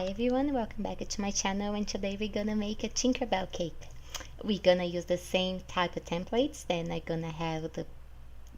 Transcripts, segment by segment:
Hi everyone, welcome back to my channel, and today we're gonna make a Tinkerbell cake. We're gonna use the same type of templates. Then I'm gonna have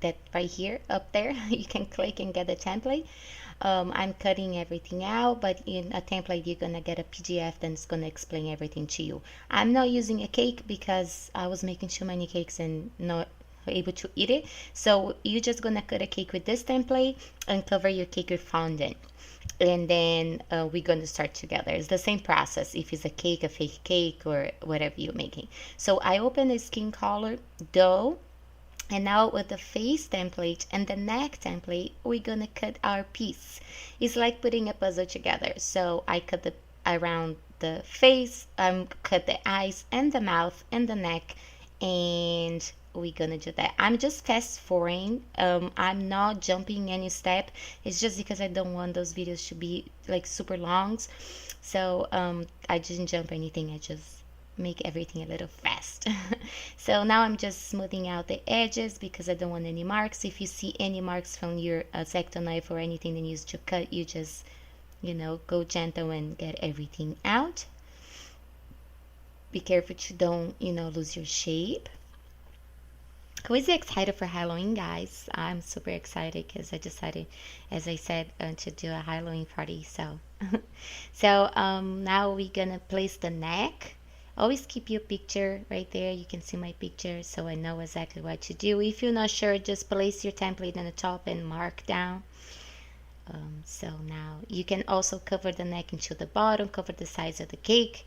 that right here up there. You can click and get the template. I'm cutting everything out, but in a template you're gonna get a PDF that's gonna explain everything to you. I'm not using a cake because I was making too many cakes and not able to eat it. So you're just gonna cut a cake with this template and cover your cake with fondant, and then we're going to start together. It's the same process if it's a cake, a fake cake, or whatever you're making. So I open the skin color dough, and now with the face template and the neck template, we're going to cut our piece. It's like putting a puzzle together. So I cut the around the face, cut the eyes and the mouth and the neck, and we're gonna do that. I'm just fast forwarding. I'm not jumping any step. It's just because I don't want those videos to be like super long. So I didn't jump anything. I just make everything a little fast. So now I'm just smoothing out the edges because I don't want any marks. If you see any marks from your X-Acto knife or anything that needs to cut, you just, go gentle and get everything out. Be careful to don't, lose your shape. Who is excited for Halloween, guys? I'm super excited because I decided, as I said, to do a Halloween party. So, now we're gonna place the neck. Always keep your picture right there. You can see my picture, so I know exactly what to do. If you're not sure, just place your template on the top and mark down. So now you can also cover the neck into the bottom, cover the sides of the cake.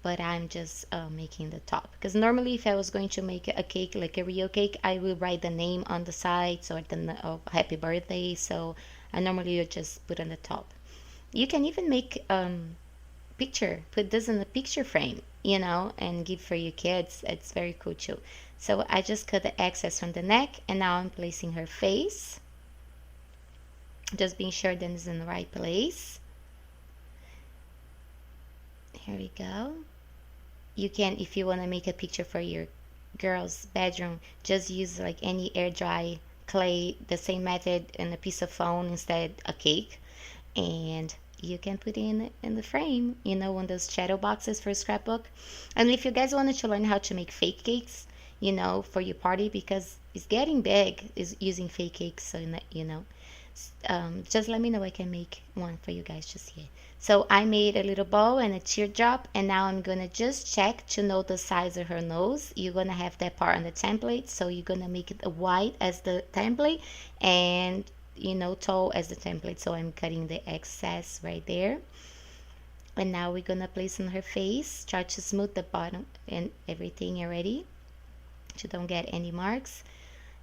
But I'm just making the top, because normally if I was going to make a cake, like a real cake, I will write the name on the sides or the happy birthday. So I normally would just put on the top. You can even make picture, put this in a picture frame, and give for your kids. It's very cool too. So I just cut the excess from the neck, and now I'm placing her face, just being sure that it's in the right place. Here we go. You can, if you want to make a picture for your girl's bedroom, just use like any air dry clay, the same method, and a piece of foam instead a cake, and you can put it in the frame, one of those shadow boxes for a scrapbook. And if you guys wanted to learn how to make fake cakes, for your party, because it's getting big, is using fake cakes, so just let me know. I can make one for you guys just here. So I made a little bow and a teardrop, and now I'm gonna just check to know the size of her nose. You're gonna have that part on the template, so you're gonna make it white as the template and tall as the template. So I'm cutting the excess right there, and now we're gonna place on her face. Try to smooth the bottom and everything already, so don't get any marks.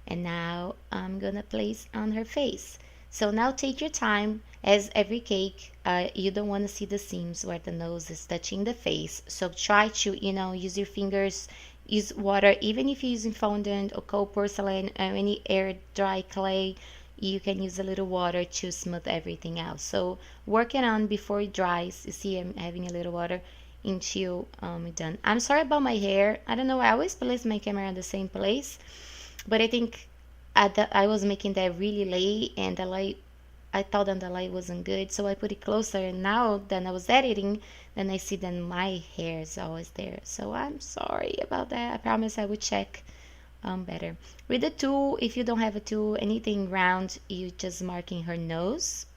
And now I'm gonna place on her face. So now take your time. As every cake, you don't want to see the seams where the nose is touching the face. So try to, use your fingers, use water. Even if you're using fondant or cold porcelain or any air dry clay, you can use a little water to smooth everything out. So work it on before it dries. You see I'm having a little water until it's done. I'm sorry about my hair. I don't know. I always place my camera in the same place, but I think I was making that really late, and the light, I thought that the light wasn't good, so I put it closer, and now then I was editing, then I see that my hair is always there. So I'm sorry about that. I promise I will check better. With the tool, if you don't have a tool, anything round, you just marking her nose.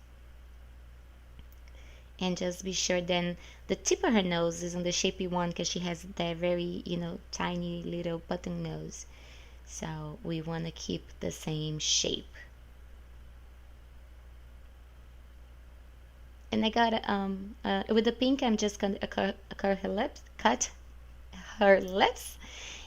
And just be sure then the tip of her nose is on the shape you want, because she has that very, tiny little button nose. So we want to keep the same shape. And I got with the pink, I'm just gonna cut her lips,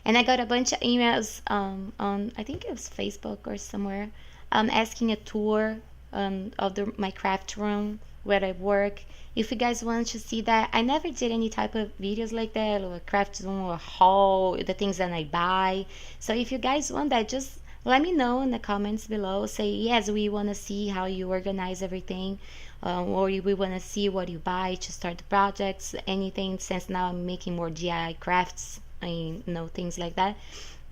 and I got a bunch of emails on, I think it was Facebook or somewhere, asking a tour of my craft room where I work. If you guys want to see that, I never did any type of videos like that, or a craft room or haul, the things that I buy. So if you guys want that, just let me know in the comments below. Say yes, we want to see how you organize everything, or we want to see what you buy to start the projects, anything, since now I'm making more DIY crafts, things like that.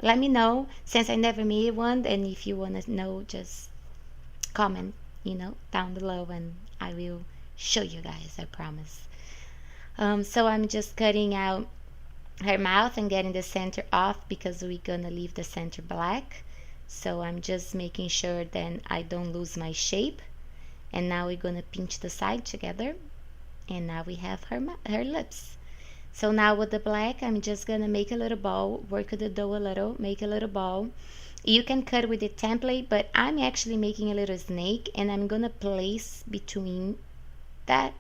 Let me know, since I never made one. And if you want to know, just comment down below, and I will show you guys, I promise. So I'm just cutting out her mouth and getting the center off because we're gonna leave the center black. So I'm just making sure then I don't lose my shape. And now we're gonna pinch the side together, and now we have her lips. So now with the black, I'm just gonna make a little ball, work with the dough a little, make a little ball. You can cut with the template, but I'm actually making a little snake, and I'm gonna place between that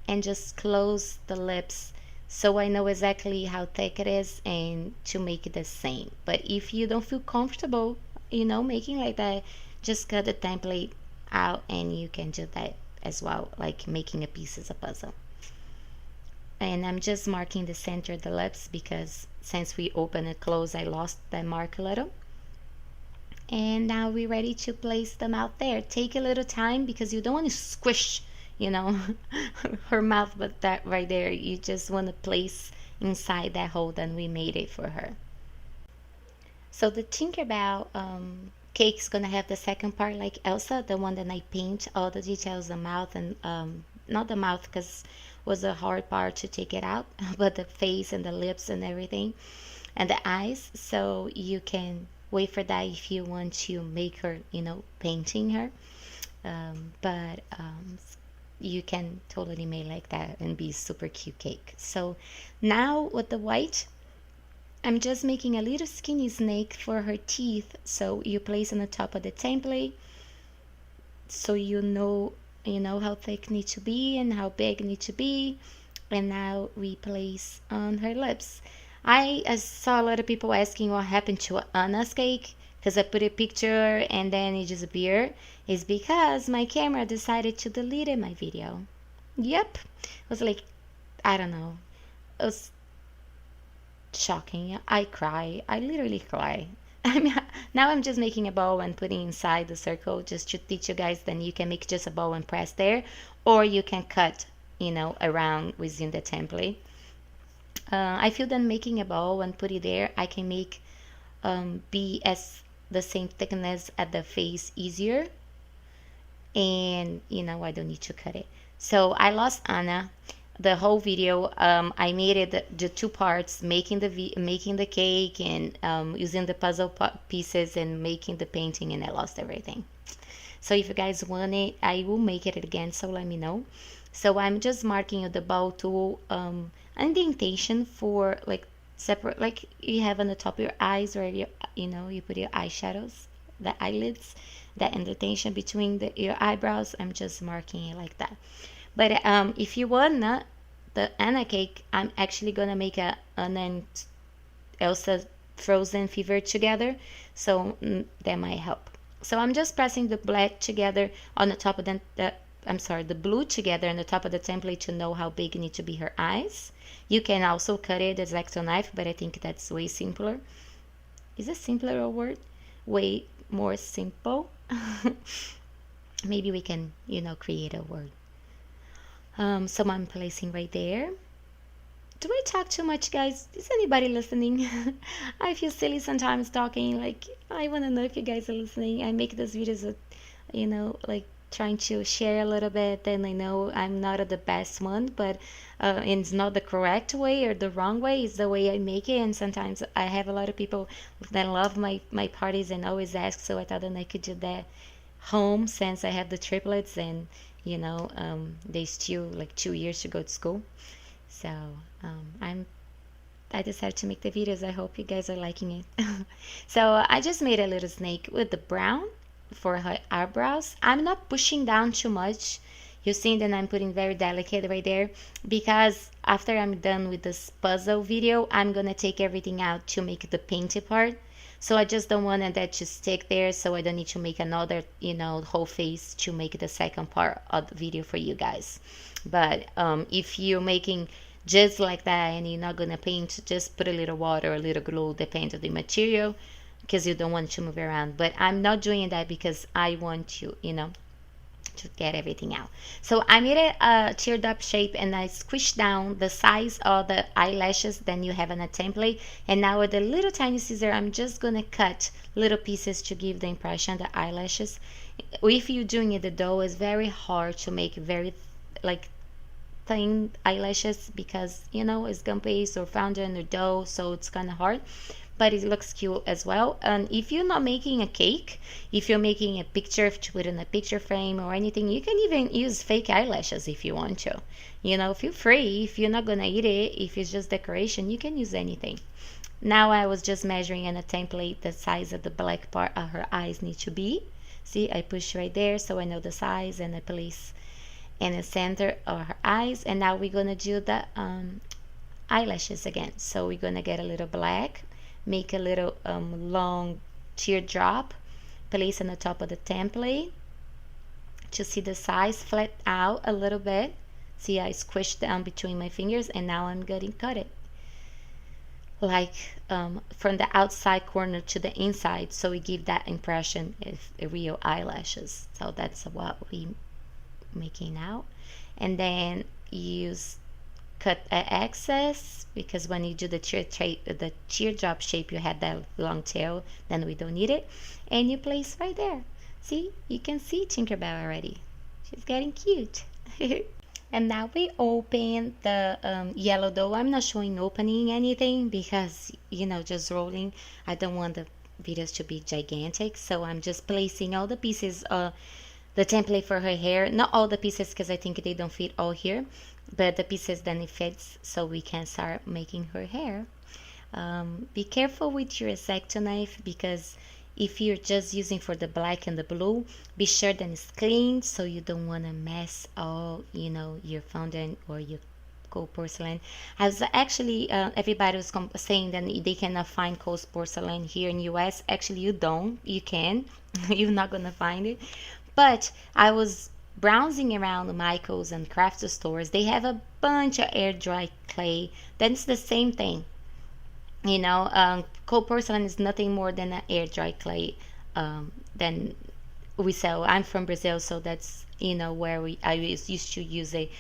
and just close the lips so I know exactly how thick it is and to make it the same. But if you don't feel comfortable, making like that, just cut the template out and you can do that as well, like making a piece as a puzzle. And I'm just marking the center of the lips because since we open and close, I lost that mark a little. And now we're ready to place them out there. Take a little time because you don't want to squish, her mouth, but that right there, you just want to place inside that hole that we made it for her. So the Tinkerbell cake is gonna have the second part like Elsa, the one that I paint all the details, the mouth and not the mouth because was a hard part to take it out, but the face and the lips and everything and the eyes. So you can wait for that if you want to make her, painting her. But you can totally make like that and be super cute cake. So now with the white, I'm just making a little skinny snake for her teeth. So you place on the top of the template so you know how thick need to be and how big need to be. And now we place on her lips. I saw a lot of people asking what happened to Anna's cake because I put a picture and then it disappeared. It's because my camera decided to delete my video. Yep. It was like, I don't know. It was shocking. I cry. I literally cry. I mean, now I'm just making a ball and putting inside the circle just to teach you guys. Then you can make just a ball and press there, or you can cut, around within the template. I feel that making a ball and put it there, I can make be as the same thickness at the face easier, and I don't need to cut it. So I lost Anna. The whole video, I made it the two parts, making the cake and using the puzzle pieces and making the painting, and I lost everything. So if you guys want it, I will make it again, so let me know. So I'm just marking with the bow tool indentation for like separate, like you have on the top of your eyes, or you put your eyeshadows, the eyelids, that indentation between your eyebrows. I'm just marking it like that. But if you want the Anna cake, I'm actually gonna make Anna and Elsa frozen fever together, so that might help. So I'm just pressing the black together on the top of the blue together on the top of the template to know how big need to be her eyes. You can also cut it as X-Acto knife, but I think that's way simpler. Is it simpler a word? Way more simple. Maybe we can, create a word. So I'm placing right there. Do I talk too much, guys? Is anybody listening? I feel silly sometimes talking. Like, I want to know if you guys are listening. I make those videos with, like trying to share a little bit. And I know I'm not the best one, but it's not the correct way or the wrong way. It's the way I make it. And sometimes I have a lot of people that love my parties and always ask. So I thought that I could do that home since I have the triplets and they still like 2 years to go to school. So I decided to make the videos. I hope you guys are liking it. So I just made a little snake with the brown for her eyebrows. I'm not pushing down too much. You see that I'm putting very delicate right there, because after I'm done with this puzzle video, I'm gonna take everything out to make the painted part. So I just don't want that to stick there, so I don't need to make another, whole face to make the second part of the video for you guys. But if you're making just like that and you're not gonna paint, just put a little water or a little glue, depends on the material, because you don't want to move around. But I'm not doing that because I want to, to get everything out. So I made it a teared up shape, and I squished down the size of the eyelashes then you have in a template. And now with the little tiny scissor, I'm just gonna cut little pieces to give the impression the eyelashes. If you're doing it the dough, is very hard to make very like thin eyelashes because you know it's gum paste or fountain or dough, so it's kind of hard, but it looks cute as well. And if you're not making a cake, if you're making a picture to put in a picture frame or anything, you can even use fake eyelashes if you want to. You know, feel free. If you're not gonna eat it, if it's just decoration, you can use anything. Now I was just measuring in a template the size of the black part of her eyes need to be. See, I push right there so I know the size, and I place in the center of her eyes. And now we're gonna do the eyelashes again. So we're gonna get a little black, make a little long teardrop, place on the top of the template to see the size, flat out a little bit. See, I squished down between my fingers, and now I'm getting cut it like from the outside corner to the inside, so we give that impression of real eyelashes. So that's what we making now. And then use cut excess, because when you do the teardrop shape, you had that long tail, then we don't need it. And you place right there. See, you can see Tinkerbell already. She's getting cute. And now we open the yellow dough. I'm not showing opening anything because, you know, just rolling. I don't want the videos to be gigantic, so I'm just placing all the pieces, the template for her hair. Not all the pieces because I think they don't fit all here, but the pieces then it fits, so we can start making her hair. Be careful with your X-Acto knife, because if you're just using for the black and the blue, be sure that it's clean, so you don't want to mess all, you know, your fondant or your cold porcelain. As actually everybody was saying that they cannot find cold porcelain here in US. Actually, you don't. You can. You're not gonna find it. But I was browsing around Michael's and craft stores. They have a bunch of air dry clay. That's the same thing. You know, cold porcelain is nothing more than an air dry clay. Then we sell. I'm from Brazil, so that's, you know, where I used to use it.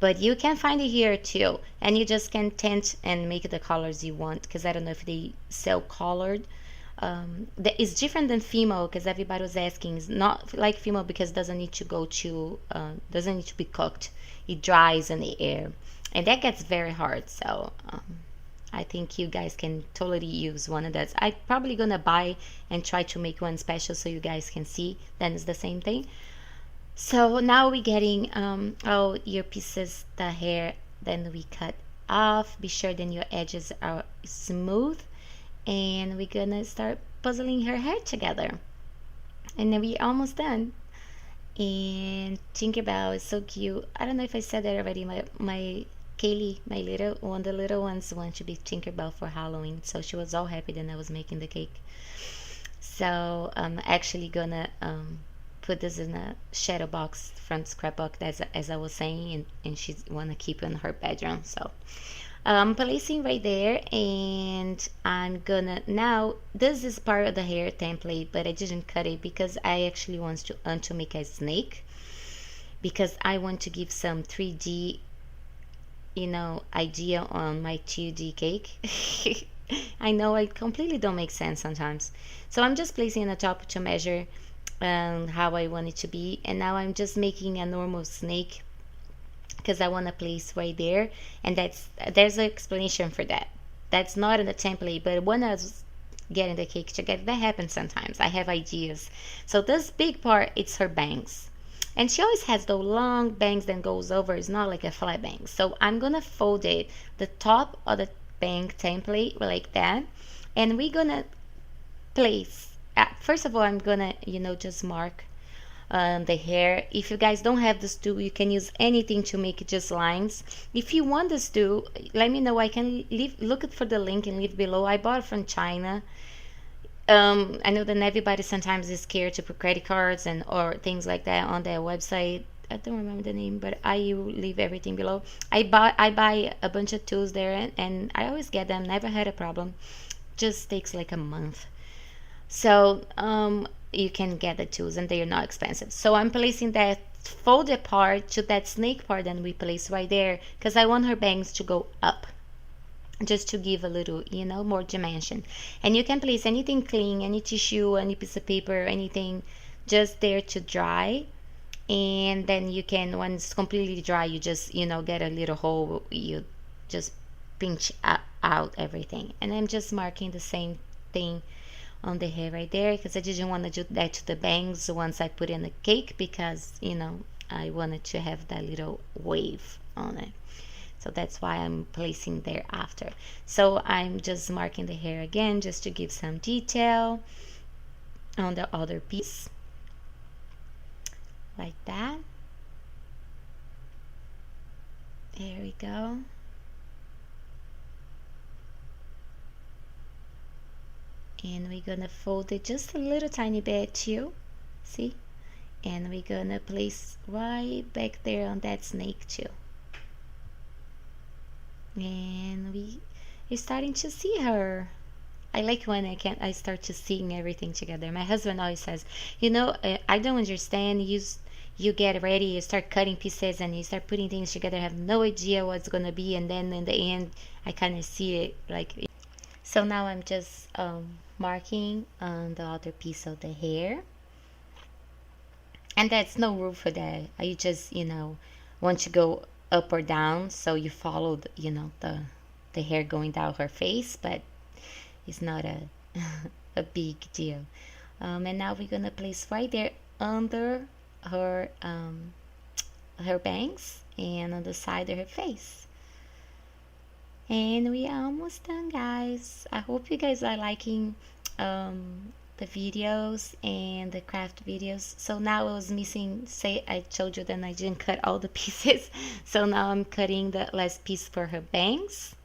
But you can find it here too, and you just can tint and make the colors you want. Because I don't know if they sell colored. It's different than female, because everybody was asking. It's not like female because it doesn't need to go to doesn't need to be cooked. It dries in the air, and that gets very hard. So. I think you guys can totally use one of those. I'm probably gonna buy and try to make one special so you guys can see. Then it's the same thing. So now we're getting all your pieces, the hair, then we cut off. Be sure then your edges are smooth, and we're gonna start puzzling her hair together. And then we're almost done. And Tinkerbell is so cute. I don't know if I said that already. My Kaylee, the little ones, want to be Tinkerbell for Halloween, so she was all happy that I was making the cake. So I'm actually gonna put this in a shadow box from scrapbook, as I was saying, and she wanna keep in her bedroom. So I'm placing right there, and I'm gonna now. This is part of the hair template, but I didn't cut it because I actually want to make a snake, because I want to give some 3D, you know, idea on my 2D cake. I know I completely don't make sense sometimes. So I'm just placing on the top to measure how I want it to be. And now I'm just making a normal snake because I want to place right there. And there's an explanation for that. That's not in the template, but when I was getting the cake together, that happens sometimes. I have ideas. So this big part, it's her bangs. And she always has those long bangs that goes over. It's not like a flat bang. So I'm going to fold it, the top of the bang template like that. And we're going to place, first of all, I'm going to, you know, just mark the hair. If you guys don't have this tool, you can use anything to make it just lines. If you want this tool, let me know. I can look for the link and leave below. I bought it from China. I know that everybody sometimes is scared to put credit cards or things like that on their website. I don't remember the name, but I leave everything below. I buy a bunch of tools there, and I always get them. Never had a problem. Just takes like a month. So you can get the tools, and they are not expensive. So I'm placing that folded part to that snake part, and we place right there because I want her bangs to go up, just to give a little, you know, more dimension. And you can place anything clean, any tissue, any piece of paper, anything just there to dry. And then you can, when it's completely dry, you just, you know, get a little hole, you just pinch out everything. And I'm just marking the same thing on the hair right there, because I didn't want to do that to the bangs once I put in the cake, because, you know, I wanted to have that little wave on it. So that's why I'm placing there after. So I'm just marking the hair again just to give some detail on the other piece, like that. There we go. And we're gonna fold it just a little tiny bit too, see? And we're gonna place right back there on that snake too. And we're starting to see her. I like when I start to seeing everything together. My husband always says, you know, I don't understand. You get ready, you start cutting pieces, and you start putting things together. I have no idea what's gonna be, and then in the end, I kind of see it like. So now I'm just marking on the other piece of the hair, and that's no rule for that. You just, you know, want to go up or down, so you follow the, you know, the hair going down her face, but it's not a a big deal. And now we're gonna place right there under her her bangs and on the side of her face. And we are almost done, guys. I hope you guys are liking the videos and the craft videos. So now I was missing, say I told you that I didn't cut all the pieces, so now I'm cutting the last piece for her bangs.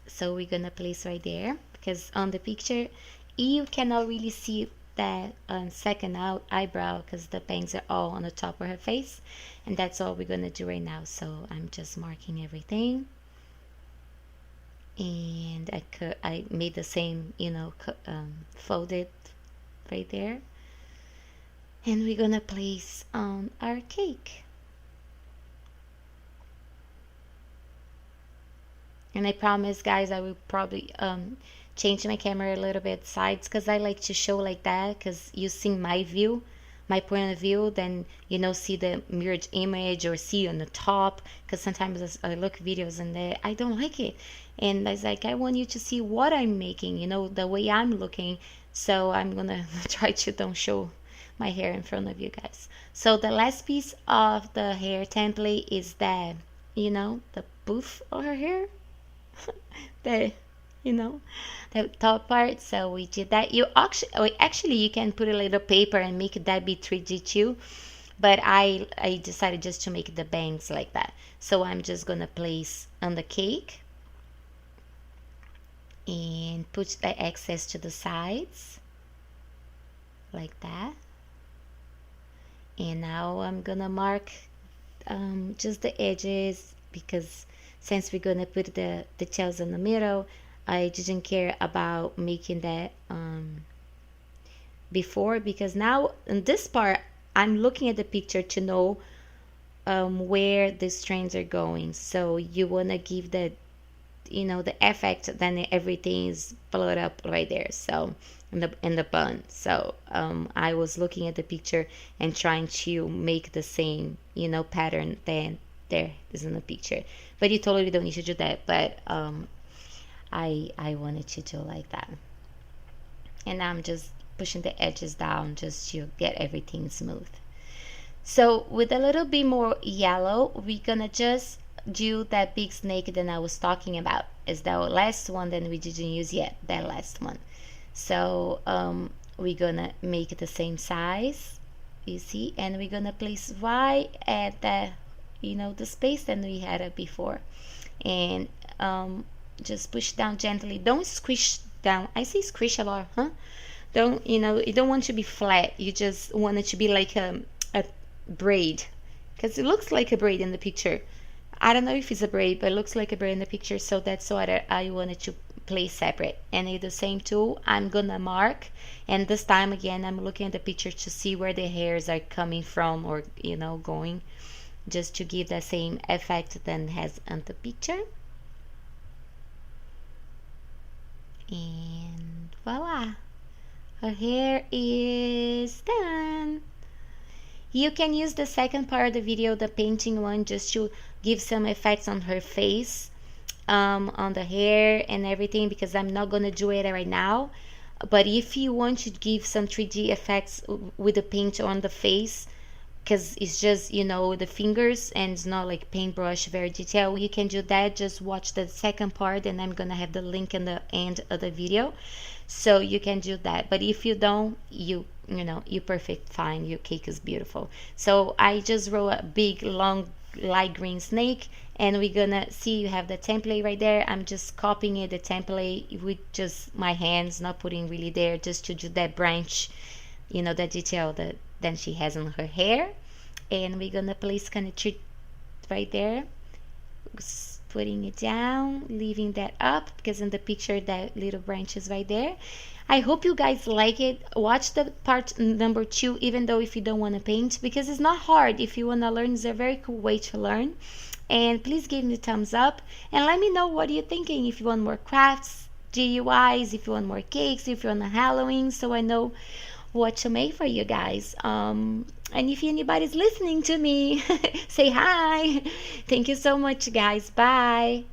So we're gonna place right there, because on the picture you cannot really see that second eyebrow, because the bangs are all on the top of her face, and that's all we're gonna do right now. So I'm just marking everything, and I made the same, you know, folded right there, and we're gonna place on our cake. And I promise, guys, I will probably change my camera a little bit sides, because I like to show like that, because you see my view, my point of view, then, you know, see the mirrored image or see on the top, because sometimes I look videos and I don't like it, and I was like, I want you to see what I'm making, you know, the way I'm looking. So I'm gonna try to don't show my hair in front of you guys. So the last piece of the hair template is that, you know, the poof of her hair, the, you know, the top part. So we did that. You actually you can put a little paper and make that be 3D too, but I decided just to make the bangs like that. So I'm just gonna place on the cake and put the excess to the sides like that. And now I'm gonna mark just the edges, because since we're gonna put the details in the middle, I didn't care about making that before, because now in this part I'm looking at the picture to know where the strands are going. So you want to give the, you know, the effect, then everything is followed up right there, so in the bun. So I was looking at the picture and trying to make the same, you know, pattern than there is in the picture, but you totally don't need to do that. But I wanted to do like that, and I'm just pushing the edges down just to get everything smooth. So with a little bit more yellow, we're gonna just do that big snake that I was talking about. Is the last one that we didn't use yet, that last one. So we're gonna make it the same size, you see, and we're gonna place right at the, you know, the space that we had it before, and just push down gently. Don't squish down. I say squish a lot, huh? Don't, you know, you don't want to be flat. You just want it to be like a braid, because it looks like a braid in the picture. I don't know if it's a braid, but it looks like a braid in the picture, so that's what I wanted to place separate. And with the same tool, I'm gonna mark, and this time again I'm looking at the picture to see where the hairs are coming from, or, you know, going, just to give the same effect than has on the picture. And voila, her hair is done. You can use the second part of the video, the painting one, just to give some effects on her face, on the hair and everything, because I'm not gonna do it right now. But if you want to give some 3D effects with the paint on the face, because it's just, you know, the fingers and it's not like paintbrush very detailed, you can do that. Just watch the second part, and I'm gonna have the link in the end of the video, so you can do that. But if you don't, you know, you perfect fine, your cake is beautiful. So I just wrote a big long light green snake, and we're gonna see, you have the template right there. I'm just copying it, the template, with just my hands, not putting really there, just to do that branch, you know, the detail that then she has on her hair. And we're gonna place kind of tree right there, putting it down, leaving that up, because in the picture that little branch is right there. I hope you guys like it. Watch the part number 2, even though if you don't want to paint, because it's not hard. If you want to learn, it's a very cool way to learn. And please give me a thumbs up, and let me know what you're thinking. If you want more crafts, DIYs, if you want more cakes, if you want a Halloween, so I know what to make for you guys. And if anybody's listening to me, say hi. Thank you so much, guys. Bye.